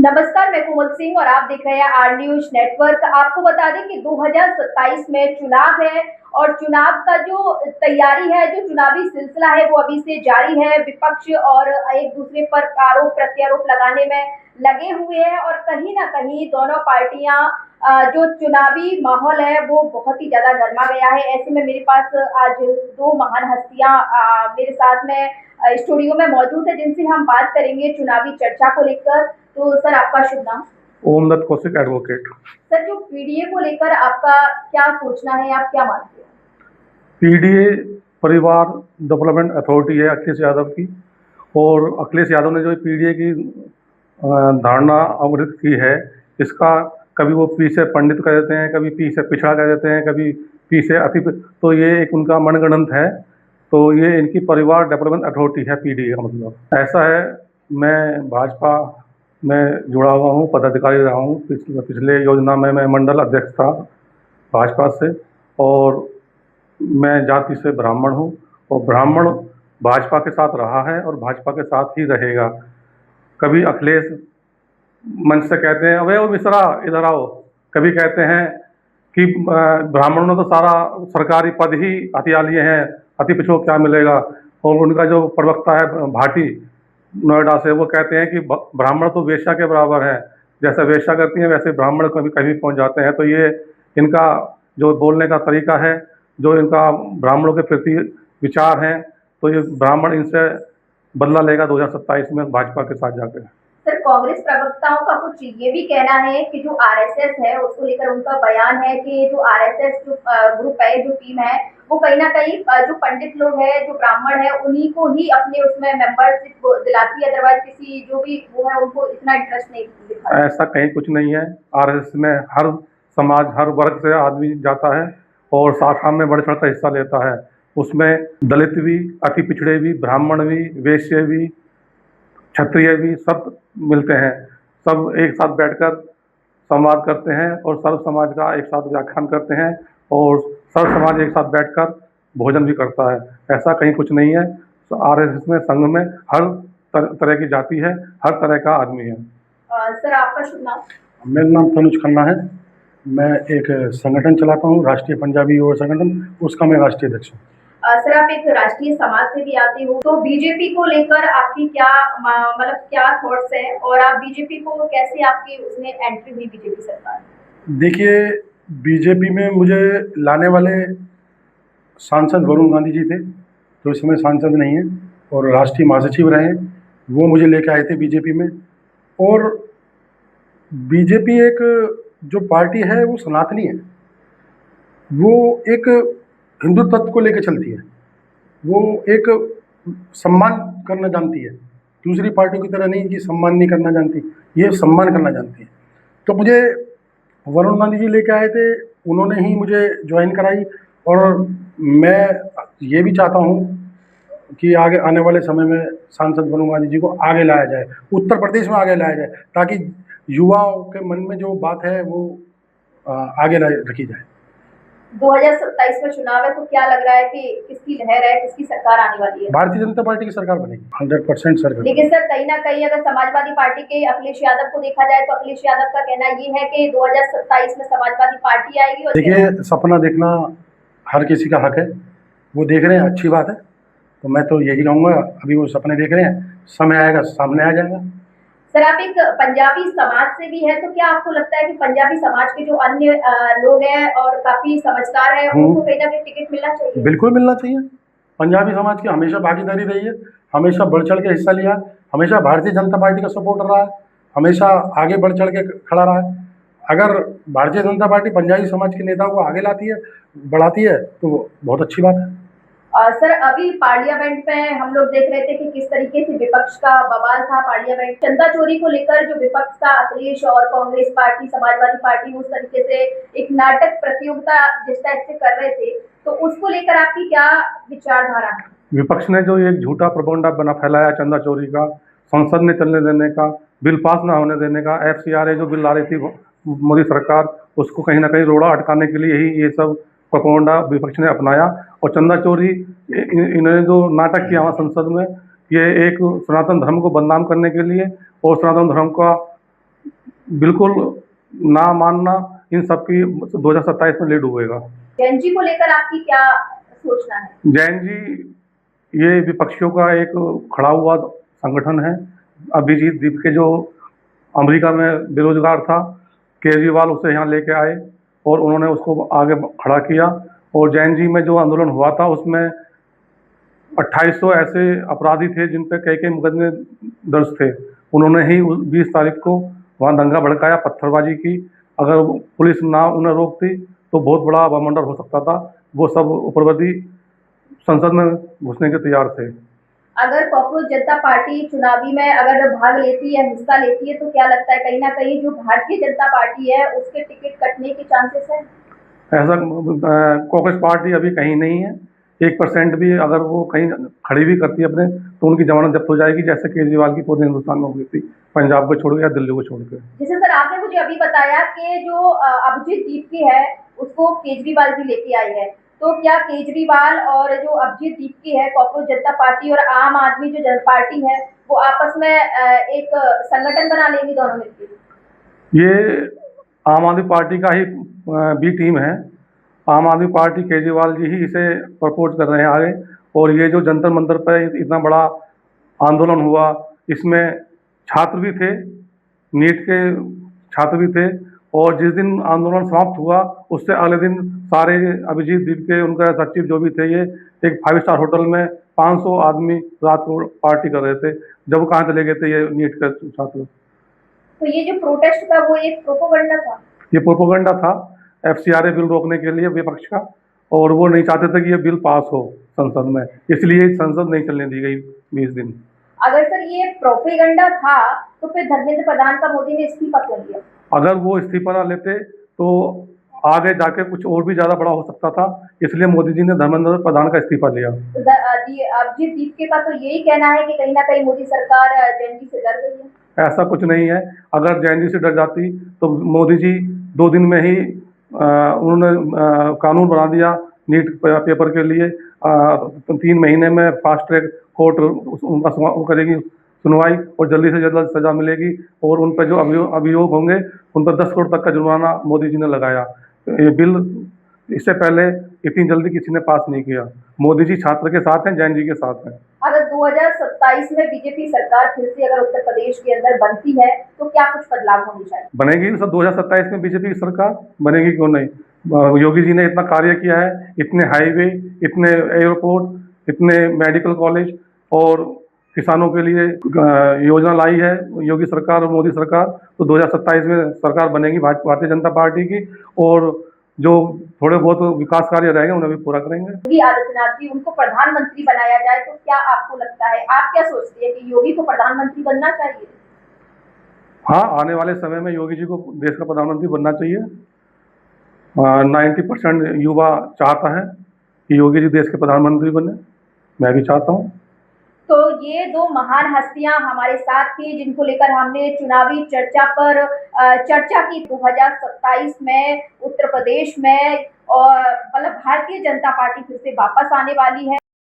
नमस्कार, मैं कोमल सिंह और आप देख रहे हैं आर न्यूज नेटवर्क। आपको बता दें कि 2027 में चुनाव है और चुनाव का जो तैयारी है, जो चुनावी सिलसिला है वो अभी से जारी है। विपक्ष और एक दूसरे पर आरोप प्रत्यारोप लगाने में लगे हुए हैं और कहीं ना कहीं दोनों पार्टियां जो चुनावी माहौल है वो बहुत ही ज्यादा गर्मा गया है। ऐसे में मेरे पास आज दो महान हस्तियां मेरे साथ में स्टूडियो में मौजूद है, जिनसे हम बात करेंगे चुनावी चर्चा को लेकर। तो सर, आपका शुभ नाम? ओमदत्त कौशिक, एडवोकेट। सर, जो पीडीए को लेकर आपका क्या सोचना है, आप क्या मानते हैं? पीडीए परिवार डेवलपमेंट अथॉरिटी है अखिलेश यादव की, और अखिलेश यादव ने जो पीडीए की धारणा अवगत की है, इसका कभी वो पी से पंडित कह देते हैं, कभी पी से पिछड़ा कह देते हैं, कभी पी से अति, तो ये एक उनका मनगढ़ंत है। तो ये इनकी परिवार डेवलपमेंट अथॉरिटी है पीडीए का मतलब। ऐसा है, मैं भाजपा में जुड़ा हुआ हूँ, पदाधिकारी रहा हूँ। पिछले योजना में मैं मंडल अध्यक्ष था भाजपा से, और मैं जाति से ब्राह्मण हूँ, और ब्राह्मण भाजपा के साथ रहा है और भाजपा के साथ ही रहेगा। कभी अखिलेश मंच से कहते हैं अबे ओ मिश्रा इधर आओ, कभी कहते हैं कि ब्राह्मणों ने तो सारा सरकारी पद ही हथिया लिए हैं, अति पिछड़ों को क्या मिलेगा। और उनका जो प्रवक्ता है भाटी नोएडा से, वो कहते हैं कि ब्राह्मण तो वेश्या के बराबर है, जैसे वेश्या करती हैं वैसे ब्राह्मण कभी कहीं पहुंच जाते हैं। तो ये इनका जो बोलने का तरीका है, जो इनका ब्राह्मणों के प्रति विचार हैं, तो ये ब्राह्मण इनसे बदला लेगा 2027 में भाजपा के साथ जाकर। सर, कांग्रेस प्रवक्ताओं का कुछ ये भी कहना है कि जो आरएसएस है उसको लेकर उनका बयान है कि जो आरएसएस जो ग्रुप है, जो टीम है, वो कहीं ना कहीं जो पंडित लोग हैं, जो ब्राह्मण है, उन्हीं को ही अपने उसमें मेंबरशिप दिलाती है, अदरवाइज किसी जो भी वो है उनको इतना इंटरेस्ट नहीं दिखाता। ऐसा कहीं कुछ नहीं है। आरएसएस में हर समाज, हर वर्ग से आदमी जाता है और शाखा में बढ़ चढ़ कर हिस्सा लेता है। उसमें दलित भी, अति पिछड़े भी, ब्राह्मण भी, वैश्य भी, क्षत्रिय भी, सब मिलते हैं। सब एक साथ बैठकर संवाद करते हैं और सर्व समाज का एक साथ व्याख्यान करते हैं, और सर्व समाज एक साथ बैठकर भोजन भी करता है। ऐसा कहीं कुछ नहीं है। तो आरएसएस में, संघ में हर तरह की जाति है, हर तरह का आदमी है। सर, आपका शुभ नाम? मेरा नाम तनुज खन्ना है। मैं एक संगठन चलाता हूँ, राष्ट्रीय पंजाबी युवा संगठन, उसका मैं राष्ट्रीय अध्यक्ष हूँ। सर, आप एक राष्ट्रीय समाज से भी आते हो, तो बीजेपी को लेकर आपकी क्या मतलब क्या थॉट्स है, और आप बीजेपी को कैसे, आपकी उसमें एंट्री हुई बीजेपी सरकार? देखिए, बीजेपी में मुझे लाने वाले सांसद वरुण गांधी जी थे, तो इस समय सांसद नहीं है, और राष्ट्रीय महासचिव रहे, वो मुझे लेके आए थे बीजेपी में। और बीजेपी एक जो पार्टी है वो सनातनी है, वो एक हिंदू तत्व को लेकर चलती है, वो एक सम्मान करना जानती है। दूसरी पार्टियों की तरह नहीं कि सम्मान नहीं करना जानती, ये सम्मान करना जानती है। तो मुझे वरुण गांधी जी लेके आए थे, उन्होंने ही मुझे ज्वाइन कराई, और मैं ये भी चाहता हूँ कि आगे आने वाले समय में सांसद वरुण गांधी जी को आगे लाया जाए, उत्तर प्रदेश में आगे लाया जाए, ताकि युवाओं के मन में जो बात है वो आगे रखी जाए। 2027 में चुनाव है, तो क्या लग रहा है कि किसकी लहर है, किसकी सरकार आने वाली है? भारतीय जनता पार्टी की सरकार बनेगी, 100% सरकार। लेकिन सर, कहीं ना कहीं अगर समाजवादी पार्टी के अखिलेश यादव को देखा जाए, तो अखिलेश यादव का कहना ये है कि 2027 में समाजवादी पार्टी आएगी। और देखिए, सपना देखना हर किसी का हक है, वो देख रहे हैं, अच्छी बात है। तो मैं तो यही कहूँगा, अभी वो सपने देख रहे हैं, समय आएगा सामने आ जाएगा। सर, आप एक पंजाबी समाज से भी है, तो क्या आपको लगता है कि पंजाबी समाज के जो अन्य लोग हैं और काफी समझदार है, उनको कहीं ना कहीं टिकट मिलना चाहिए? बिल्कुल मिलना चाहिए। पंजाबी समाज की हमेशा भागीदारी रही है, हमेशा बढ़ चढ़ के हिस्सा लिया, हमेशा भारतीय जनता पार्टी का सपोर्टर रहा है, हमेशा आगे बढ़ चढ़ के खड़ा रहा है। अगर भारतीय जनता पार्टी पंजाबी समाज के नेताओं को आगे लाती है, बढ़ाती है, तो बहुत अच्छी बात है। सर, अभी पार्लियामेंट में हम लोग देख रहे थे कि किस तरीके से विपक्ष का बवाल था पार्लियामेंट। चंदा चोरी को लेकर जो विपक्ष था, अखिलेश और कांग्रेस पार्टी, समाजवादी पार्टी, उस तरीके से एक नाटक प्रतियोगिता जिस टाइप से कर रहे थे, तो उसको लेकर आपकी क्या विचारधारा है? विपक्ष ने जो एक झूठा प्रपोगंडा बना फैलाया चंदा चोरी का, संसद में चलने देने का, बिल पास ना होने देने का, FCRA जो बिल ला रही थी मोदी सरकार, उसको कहीं ना कहीं रोड़ा अटकाने के लिए ही ये सब प्रपोगंडा विपक्ष ने अपनाया। और चंदा चोरी, इन्होंने जो नाटक किया वहाँ संसद में, ये एक सनातन धर्म को बदनाम करने के लिए और सनातन धर्म का बिल्कुल ना मानना इन सबकी 2027 में लीड हुएगा। जैन जी को लेकर आपकी क्या सोचना है? जैन जी ये विपक्षियों का एक खड़ा हुआ संगठन है। अभिजीत दीप के जो अमेरिका में बेरोजगार था, केजरीवाल उसे यहाँ लेके आए और उन्होंने उसको आगे खड़ा किया। और जैन जी में जो आंदोलन हुआ था उसमें 2800 ऐसे अपराधी थे जिन पे कई मुकदमे दर्ज थे। उन्होंने ही 20 तारीख को वहाँ दंगा भड़काया, पत्थरबाजी की। अगर पुलिस ना उन्हें रोकती तो बहुत बड़ा वामंडर हो सकता था। वो सब उग्रवादी संसद में घुसने के तैयार थे। अगर कॉकरोच जनता पार्टी चुनावी में अगर भाग लेती है, हिस्सा लेती है, तो क्या लगता है कहीं ना कहीं जो भारतीय जनता पार्टी है उसके टिकट कटने के चांसेस है? ऐसा कांग्रेस पार्टी अभी कहीं नहीं है। 1% भी अगर वो कहीं खड़ी भी करती है अपने, तो उनकी जमानत जब्त हो जाएगी, जैसे केजरीवाल की पूरे हिंदुस्तान में हो गई थी, पंजाब को छोड़ के या दिल्ली को छोड़ के। जैसे सर आपने मुझे अभी बताया कि जो अभिजीत दीपकी है उसको केजरीवाल जी लेके आई है, तो क्या केजरीवाल और जो अभिजीत दीपकी है, कॉकरोच जनता पार्टी और आम आदमी जो जन पार्टी है, वो आपस में एक संगठन बना लेंगी दोनों मिलकर? ये आम आदमी पार्टी का ही बी टीम है। आम आदमी पार्टी केजरीवाल जी ही इसे प्रपोज कर रहे हैं आगे। और ये जो जंतर मंतर पर इतना बड़ा आंदोलन हुआ, इसमें छात्र भी थे, नीट के छात्र भी थे। और जिस दिन आंदोलन समाप्त हुआ उससे अगले दिन सारे अभिजीत दीप के उनका सचिव जो भी थे, ये एक 5 स्टार होटल में 500 आदमी रात को पार्टी कर रहे थे। जब कहाँ चले गए थे ये नीट के छात्र? तो ये जो प्रोटेस्ट था वो एक प्रोपोगंडा था? ये प्रोपोगंडा था FCRA बिल रोकने के लिए विपक्ष का। और वो नहीं चाहते थे कि ये बिल पास हो संसद में, इसलिए संसद नहीं चलने दी गई 20 दिन। अगर सर ये प्रोपेगंडा था तो फिर धर्मेंद्र प्रधान का मोदी ने इस्तीफा क्यों दिया? अगर वो इस्तीफा ना लेते तो आगे जाके कुछ और भी ज़्यादा बड़ा हो सकता था, इसलिए मोदी जी ने धर्मेंद्र प्रधान का इस्तीफा लिया। तो अभिजीत दीपके का तो यही कहना है कि कहीं ना कहीं मोदी सरकार जैन जी से डर गई है। ऐसा कुछ नहीं है। अगर जैन जी से डर जाती तो मोदी जी 2 दिन में ही उन्होंने कानून बना दिया नीट पेपर के लिए। 3 महीने में फास्ट ट्रैक कोर्ट उनका वो करेगी सुनवाई और जल्दी से जल्द सजा मिलेगी। और उन पर जो अभियोग होंगे उन पर 10 करोड़ तक का जुर्माना मोदी जी ने लगाया। ये बिल इससे पहले इतनी जल्दी किसी ने पास नहीं किया। मोदी जी छात्र के साथ हैं, जैन जी के साथ हैं। अगर 2027 में बीजेपी सरकार फिर से अगर उत्तर प्रदेश के अंदर बनती है तो क्या कुछ बदलाव होने चाहिए? बनेगी सर, 2027 में बीजेपी की सरकार बनेगी, क्यों नहीं। योगी जी ने इतना कार्य किया है, इतने हाईवे, इतने एयरपोर्ट, इतने मेडिकल कॉलेज और किसानों के लिए योजना लाई है योगी सरकार और मोदी सरकार। तो 2027 में सरकार बनेगी भारतीय जनता पार्टी की। और जो थोड़े बहुत विकास कार्य रहेंगे उन्हें भी पूरा करेंगे। योगी आदित्यनाथ जी उनको प्रधानमंत्री बनाया जाए तो क्या आपको लगता है, आप क्या सोचती है कि योगी को प्रधानमंत्री बनना चाहिए? हाँ, आने वाले समय में योगी जी को देश का प्रधानमंत्री बनना चाहिए। 90% युवा चाहता है कि योगी जी देश के प्रधानमंत्री बने, मैं भी चाहता हूँ। तो ये 2 महान हस्तियां हमारे साथ थी जिनको लेकर हमने चुनावी चर्चा पर चर्चा की। 2027 में उत्तर प्रदेश में और मतलब भारतीय जनता पार्टी फिर से वापस आने वाली है।